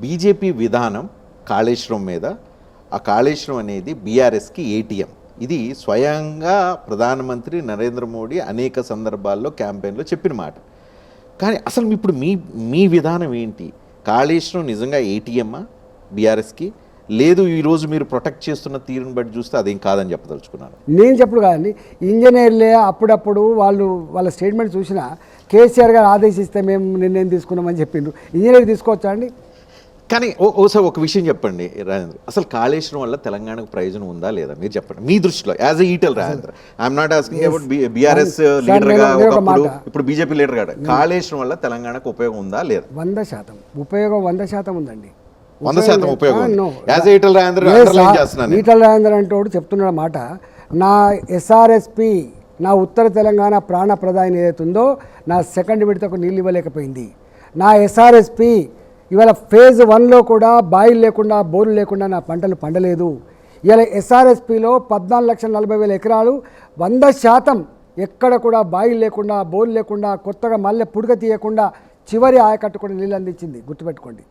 BJP విధానం కాళేశ్వరం మీద, ఆ కాళేశ్వరం అనేది బీఆర్ఎస్కి ఏటీఎం. ఇది స్వయంగా ప్రధానమంత్రి నరేంద్ర మోడీ అనేక సందర్భాల్లో క్యాంపెయిన్లో చెప్పిన మాట. కానీ అసలు ఇప్పుడు మీ విధానం ఏంటి? కాళేశ్వరం నిజంగా ఏటీఎమ్మా బీఆర్ఎస్కి? లేదు, ఈరోజు మీరు ప్రొటెక్ట్ చేస్తున్న తీరుని బట్టి చూస్తే అదేం కాదని చెప్పదలుచుకున్నాను. నేను చెప్పుడు కాదండి, ఇంజనీర్లే అప్పుడప్పుడు వాళ్ళ స్టేట్మెంట్ చూసినా కేసీఆర్ గారు ఆదేశిస్తే మేము నిర్ణయం తీసుకున్నామని చెప్పిండ్రు. ఇంజనీర్ తీసుకోవచ్చా అండి? కానీ ఓసారి ఒక విషయం చెప్పండి రాజేంద్ర, అసలు కాళేశ్వరం వల్ల తెలంగాణకు ప్రయోజనం ఉందా లేదా మీరు చెప్పండి మీ దృష్టిలో as a Eatala Rajendra. I'm not asking about BRS లీడర్గా, ఇప్పుడు బీజేపీ లీడర్ గా. కాళేశ్వరం వల్ల తెలంగాణకు ఉపయోగం ఉందా లేదా? 100% ఉపయోగం, 100% ఉందండి. 100% ఉపయోగం. యాజ్ ఎ ఈటెల్ రాజేంద్ర చేస్తున్నాను. ఈటెల్ రాజేంద్ర అంటోడు చెప్తున్న మాట, నా ఎస్ఆర్ఎస్పి, నా ఉత్తర తెలంగాణ ప్రాణ ప్రదాయం ఏదైతుందో నా సెకండ్ విడతకు నీళ్ళు ఇవ్వలేకపోయింది. నా ఎస్ఆర్ఎస్పి ఇవాళ ఫేజ్ 1లో కూడా బాయిల్ లేకుండా, బోర్లు లేకుండా నా పంటలు పండలేదు. ఇవాళ ఎస్ఆర్ఎస్పిలో 14,40,000 ఎకరాలు 100% ఎక్కడ కూడా బాయిల్ లేకుండా, బోర్లు లేకుండా, కొత్తగా మళ్ళీ పుడక తీయకుండా చివరి ఆయకట్టు కూడా నీళ్ళు అందించింది. గుర్తుపెట్టుకోండి.